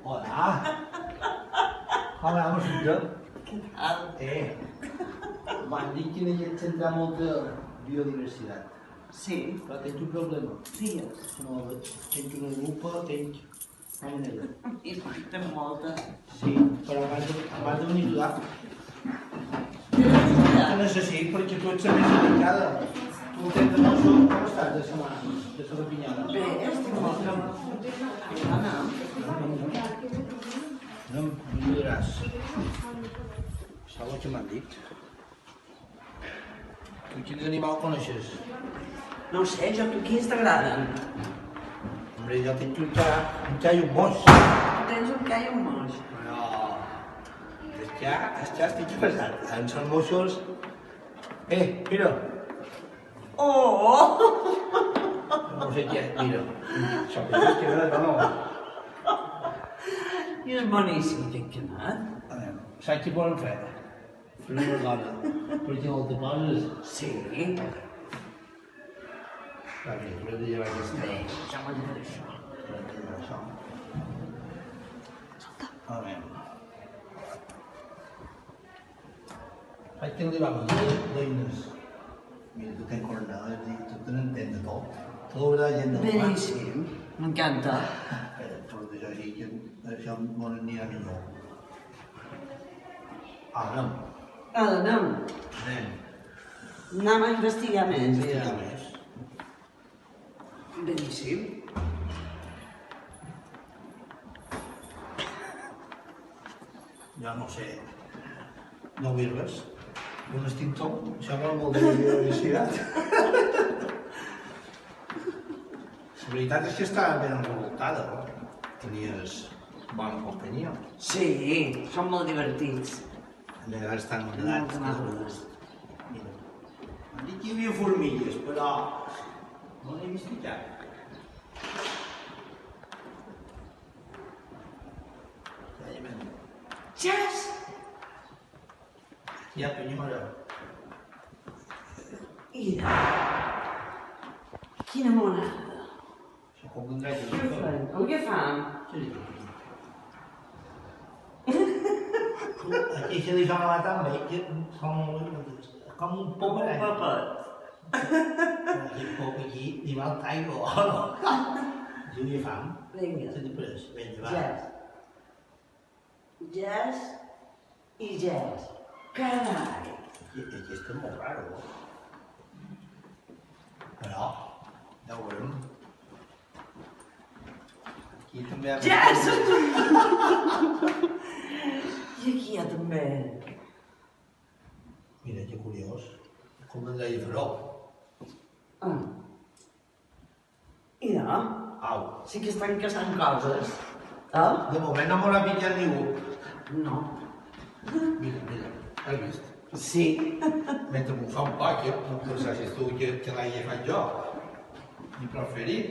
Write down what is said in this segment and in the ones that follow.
Hola. Com vamos, Víctor? Què tal? M'han dit que ella tindrà molta biodiversitat. Sí, Però tens un problema. digues. No, tens una lupa, tens... Com en ella? I té molta. Sí, però abans de venir a ajudar. Ja. Que necessit, perquè tu ets la més delicada. Tu tens de mosso, com estàs de setmana? De la pinyada? Bé, estic molt Anna, No em diràs. Saps el que m'han dit? Tu quins animals coneixes? no ho sé, jo tu quins t'agraden? Hombre, jo tinc un ca i un moix. Tu tens un ca i un moix. Però... el ca estic passat. En són moixos... Mira! Oh! No sé què és, mira. Això que no. I és boníssim aquest canat. A veure, saps què poden fer? Per una dona. Perquè moltes coses... Sí. Va bé, hauré de llevar aquesta. Bé, ja m'agrada això. Hauré de llevar això. A veure. Saps què li vam dir d'eines? Mira, tu tens coronades i tu te n'entens de tot. Tu haurà gent de la Beníssim. M'encanta. Però d'això sí que això no n'hi ha millor. Anem. Anem. Anem. Anem a investigar més. Investigar Mira. més. Beníssim. Jo no sé. No vull res. Un extintor, això vol molt de biodiversitat. La veritat és que estava ben envoltada, no? Tenies bona companyia. Sí, són molt divertits. A vegades estan Moltes ordenats. madues. Mira, m'han dit que hi havia formigues, però no n'he vist cap. Jess! Ja, penyora. Mira. Quina monada. Això com un dret. Què fan? Què fan? Aquí se li sonava també, que com un pobret. Papet. Aquest poc aquí li va al taigo, o no? Jo hi he fam. Vinga. Se t'hi pres, vinga, va. Jess. Jess i Jess. Carai. Aquest és molt raro. Però, ja ho veurem. Aquí també hi ha... Jess! I aquí hi ha també. Mira, que curiós. Com en deia Feró. Ah. Mira, Au. sí que estan caçant coses. Ah? De moment no m'ho ha pitjat ningú. No. Mira, has vist? Sí. Mentre m'ho fa un poc, no pensaves tu que l'hagi fet jo. Ni preferit.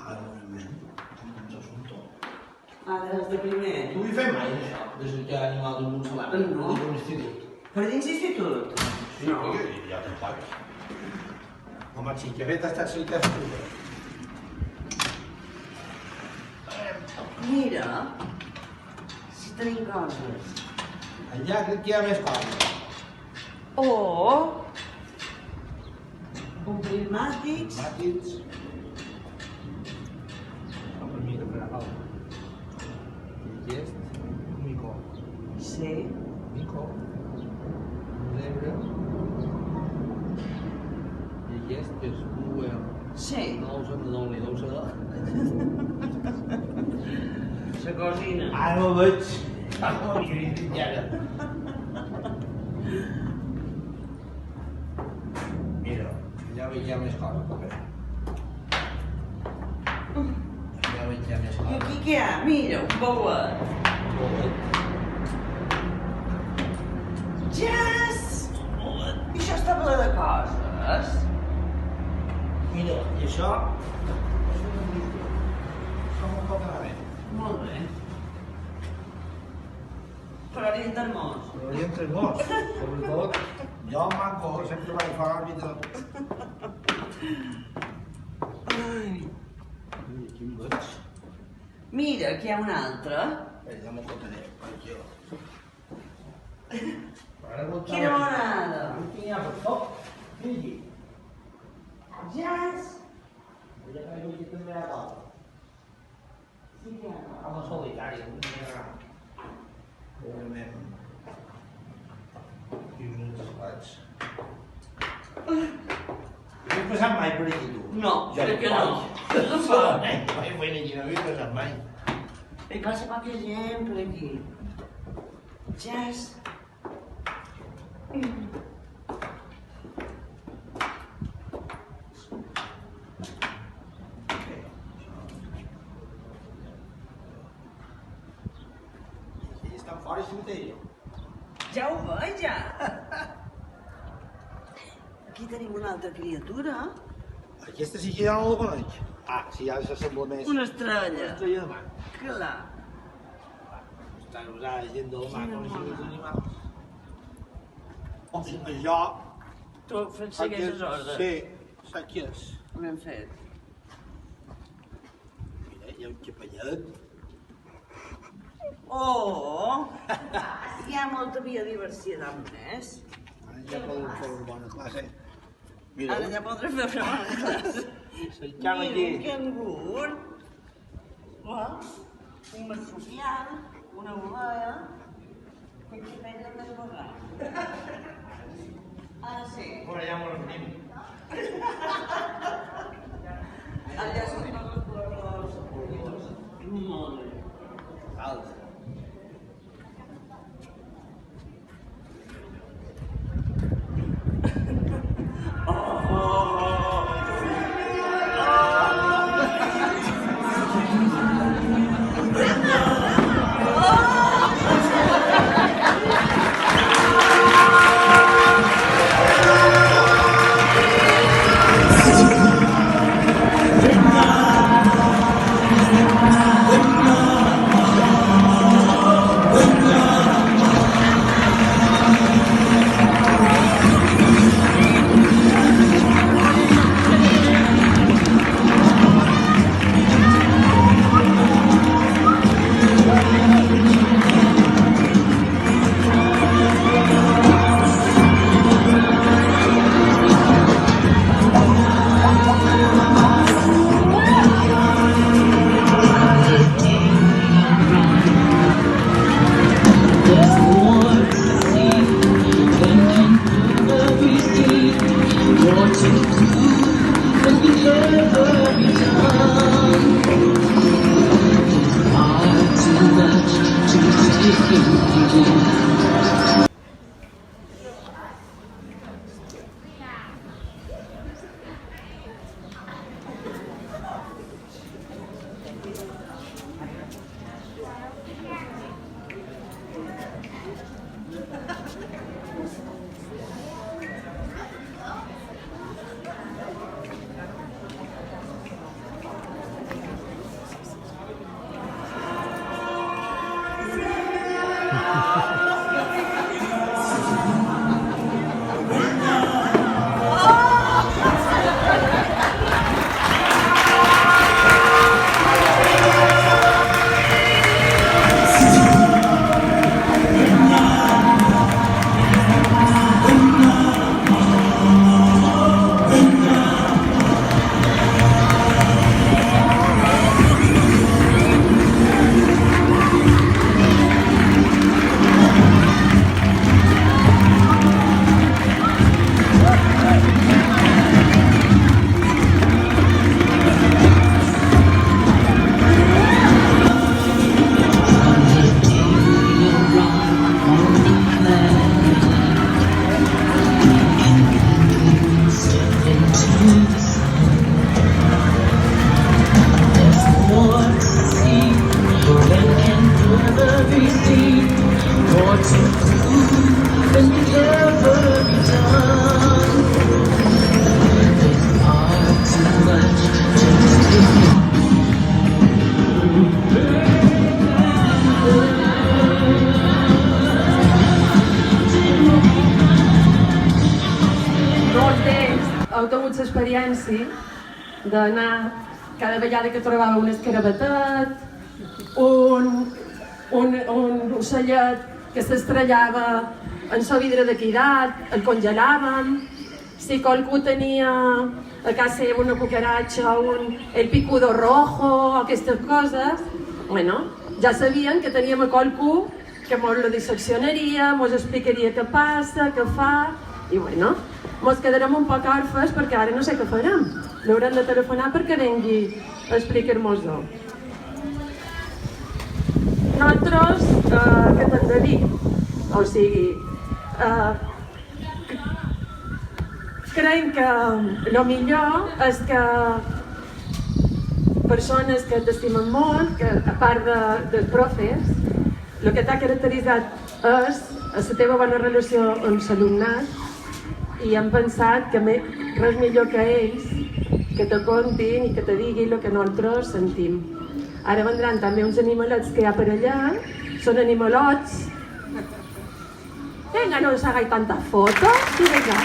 Ara, moment, un assumpte. Ara és de primer. Tu hi fem mai, això, des que animal d'un Montsalà? No. De l'institut. Per dins l'institut? Sí, perquè ja te'n pagues. Home, sí que fet ha estat cercat tu. Mira, si tenim coses. Allà crec que hi ha més coses. Oh! Un prismàtics. Màtids. Per mi que farà mal. I aquest, un mico. Sí. Mico. Un zebra. I aquest és un whale. Sí. No ho sé, no ho sé. La cosina. Ara ho veig. Ara ho havia dit ara. Mira, ja veig ja més coses, també. Ja veig ja més I coses. aquí què hi ha? Mira, un bouet. Jess! I això està ple de coses. Mira, i això... Som un poc malament. Molt bé. Per orientar mos. Però hi entre molts, sobretot jo, Manco, sempre vaig fer àrbitre. Ai. Aquí em veig. Mira, aquí hi ha un altre. Ja m'ho contaré, aquí. Quina monada. Aquí n'hi ha per tot. Vingui. Jazz. Ja que aquí també hi ha d'altre. Sí que hi ha. Home solitari, un dia. Realment. I uns despatx. No he passat mai per aquí, tu? No, crec que no. No fa. Mai fent aquí, no havia passat mai. Hi passa poca gent per aquí. Jazz. Ells estan fora si mateix. Ja ho veig, ja. Aquí tenim una altra criatura. Aquesta sí que ja no la conec. Ah, sí, ja s'assembla més. Una estrella. Una estrella de mar. Clar. Estan usades gent del mar, Quina com si els mona. animals. Jo... Tu segueixes ordre. Sí, saps qui és? Ben fet. Mira, hi ha un capellet. Oh! Hi ha molta biodiversitat més. Ara ja podem fer una bona classe. Mira, Ara ja podré fer una bona classe. cercam aquí. Mira, un cangur. Un marsupial. Una ovella. Que xipella més vegada. Ah, sí. Bueno, ja m'ho repetim. Allà són tots els col·laboradors. Molt bé. Alta. l'experiència d'anar cada vegada que trobava un escarabatet, un ocellet que s'estrellava en la vidre de cridat, el congelàvem. Si qualcú tenia a casa seva una cucaratxa o el picudo rojo o aquestes coses, bueno, ja sabien que teníem a qualcú que mos lo disseccionaria, mos explicaria què passa, què fa, i bueno, mos quedarem un poc orfes perquè ara no sé què farem. L'haurem de telefonar perquè vengui a explicar-nos-ho. Nosaltres, què t'hem de dir? O sigui, creiem que el millor és que persones que t'estimen molt, que a part dels profes, el que t'ha caracteritzat és la teva bona relació amb l'alumnat i hem pensat que res millor que ells que te contin i que te diguin el que nosaltres sentim. Ara vendran també uns animalets que hi ha per allà, són animalots. Venga, no us hagáis tantas fotos. Sí, venga.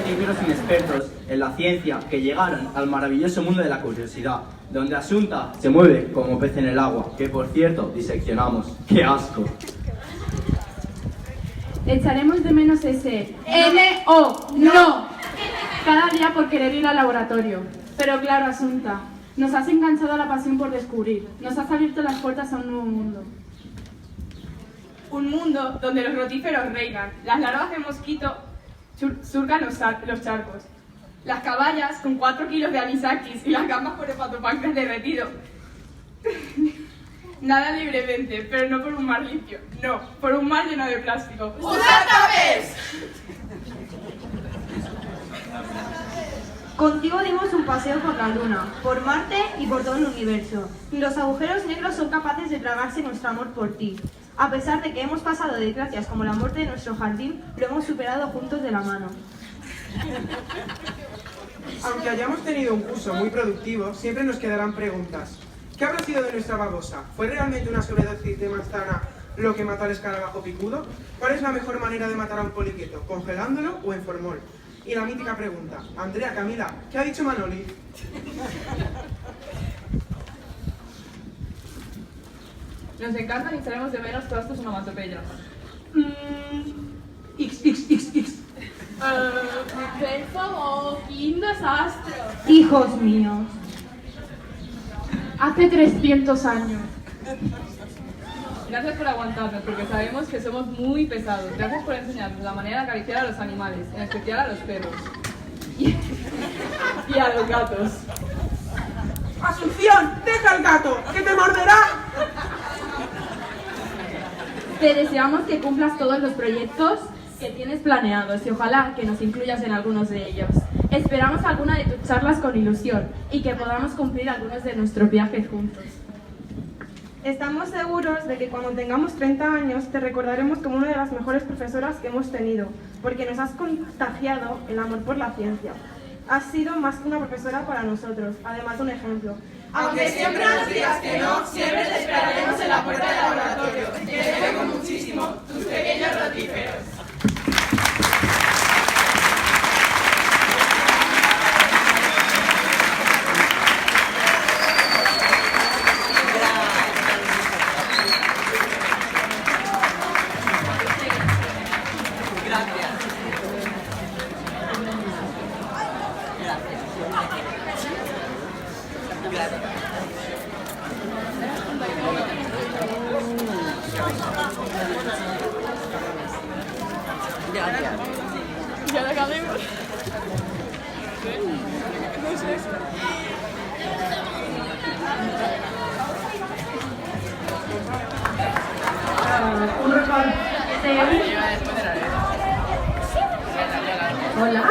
Libros inexpertos en la ciencia que llegaron al maravilloso mundo de la curiosidad, donde Asunta se mueve como pez en el agua, que por cierto diseccionamos. ¡Qué asco! Echaremos de menos ese N-O, no, cada día por querer ir al laboratorio. Pero claro, Asunta, nos has enganchado a la pasión por descubrir, nos has abierto las puertas a un nuevo mundo. Un mundo donde los rotíferos reinan, las larvas de mosquito surcan los charcos, las caballas con 4 kilos de anisakis y las gambas por hepatopáncreas derretido. Nadan libremente, pero no por un mar limpio, no, por un mar lleno de plástico. ¡Usad tapes! Contigo dimos un paseo por la Luna, por Marte y por todo el universo. Y los agujeros negros son capaces de tragarse nuestro amor por ti. A pesar de que hemos pasado desgracias como la muerte de nuestro jardín, lo hemos superado juntos de la mano. Aunque hayamos tenido un curso muy productivo, siempre nos quedarán preguntas. ¿Qué habrá sido de nuestra babosa? ¿Fue realmente una sobredosis de manzana lo que mató al escarabajo picudo? ¿Cuál es la mejor manera de matar a un poliqueto? ¿Congelándolo o en formol? Y la mítica pregunta, Andrea, Camila, ¿qué ha dicho Manoli? Nos encantan y echaremos de menos todas tus onomatopeyas. XXXX. Per favor, quin desastre. Hijos míos. Hace 300 años. Gracias por aguantarnos, porque sabemos que somos muy pesados. Gracias por enseñarnos la manera de acariciar a los animales, en especial a los perros. Y a los gatos. ¡Asunción! ¡Deja al gato! ¡Que te morderá! Te deseamos que cumplas todos los proyectos que tienes planeados y ojalá que nos incluyas en algunos de ellos. Esperamos alguna de tus charlas con ilusión y que podamos cumplir algunos de nuestros viajes juntos. Estamos seguros de que cuando tengamos 30 años te recordaremos como una de las mejores profesoras que hemos tenido, porque nos has contagiado el amor por la ciencia. Has sido más que una profesora para nosotros, además de un ejemplo. Aunque siempre nos digas que no, siempre te esperaremos en la puerta del laboratorio. Que te vengo muchísimo, tus pequeños rotíferos. Gracias. Ya la acabemos. No sé. Un record seu. Hola.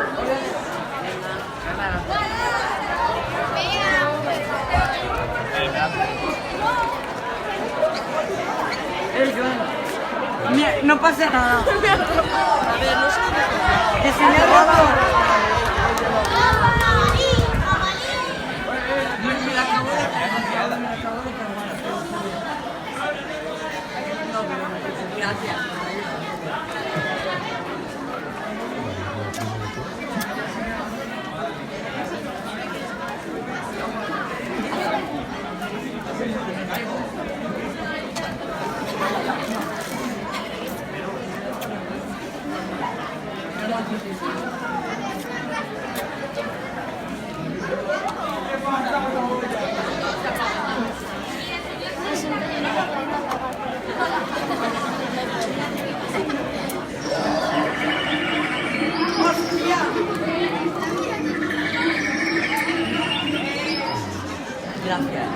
No pasa nada. Que se me ha roto. Gracias.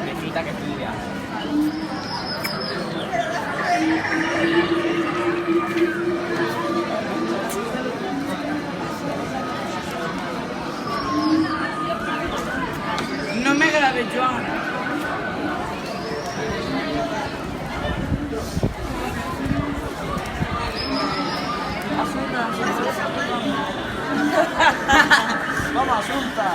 Necesita que estudia. No me grabes, Joan. Vamos, Asunta.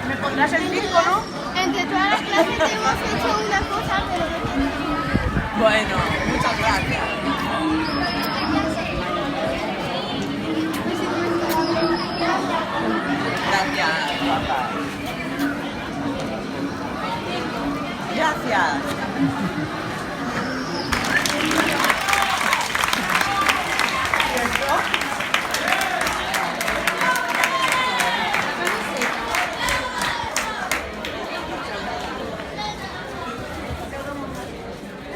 Me pondrás el circo, ¿no? Entre todas las clases hemos hecho una cosa, pero Bueno, muchas gracias. Gracias.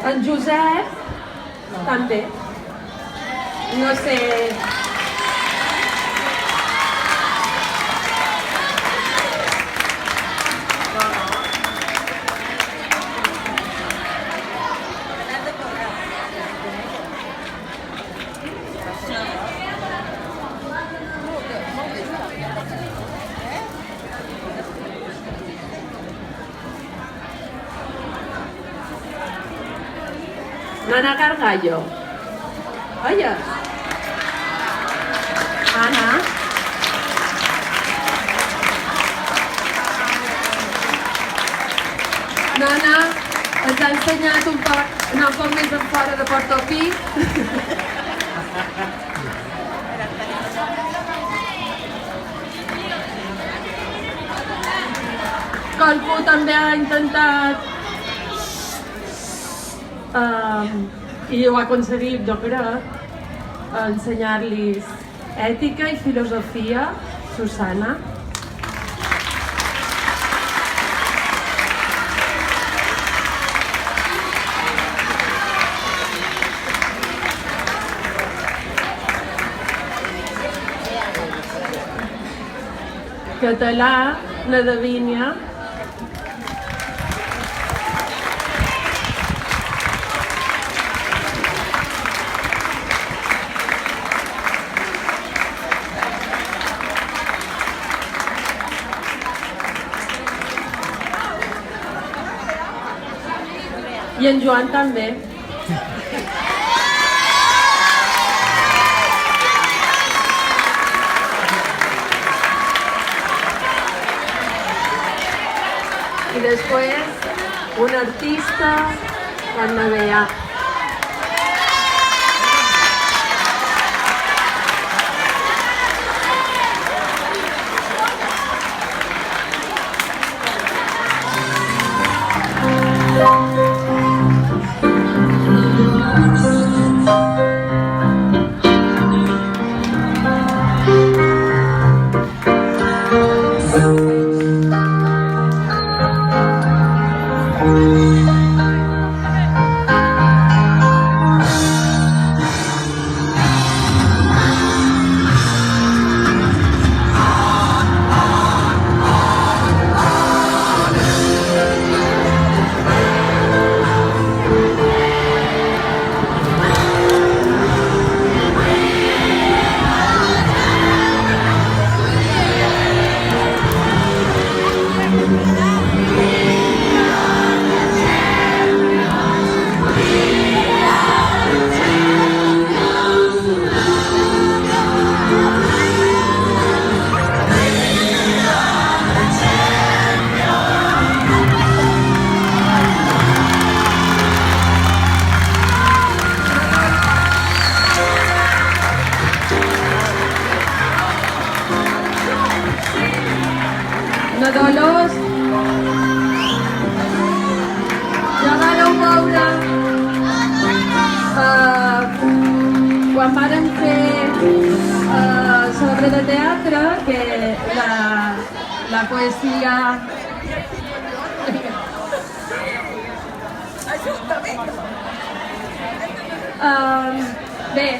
En Josep, també. No sé... Nana Gargallo. Oye. Ana. Nana ens ha ensenyat un poc, anar un poc més en fora de Portopí. Colpo també ha intentat i ho ha aconseguit, jo crec, ensenyar-los ètica i filosofia, Susana. Català, la Davínia. I en Joan també. Y después un artista cuando vea. veure quan vàrem fer sobre de teatre que la poesia bé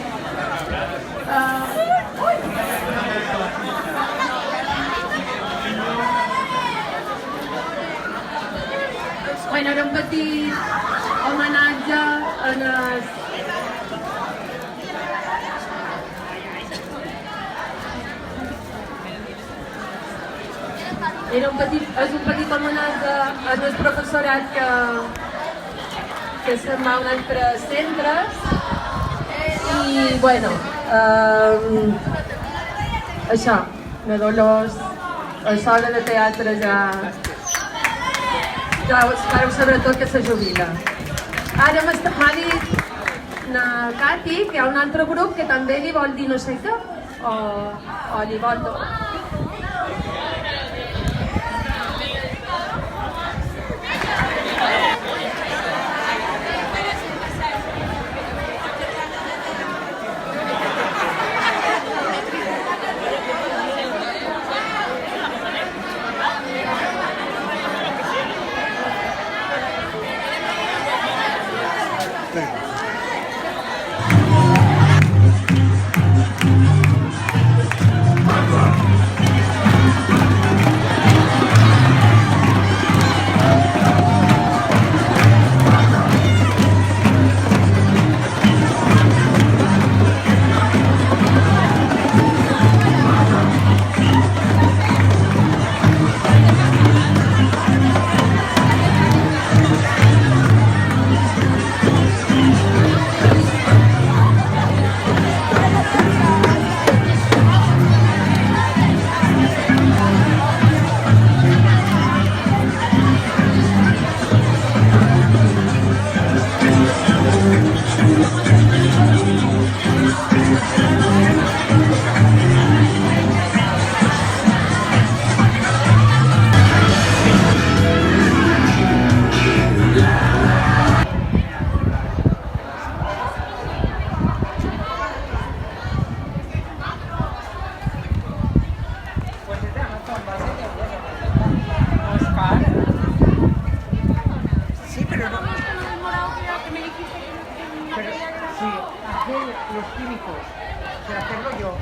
bueno, era un petit homenatge en els és un petit homenatge en el professorat que se'n va a uns altres centres i bueno això, la Dolors a l'hora de teatre ja espero sobretot que se jubila. Ara m'ha dit na Cati que hi ha un altre grup que també li vol dir no sé què o li vol los químicos, de hacerlo yo.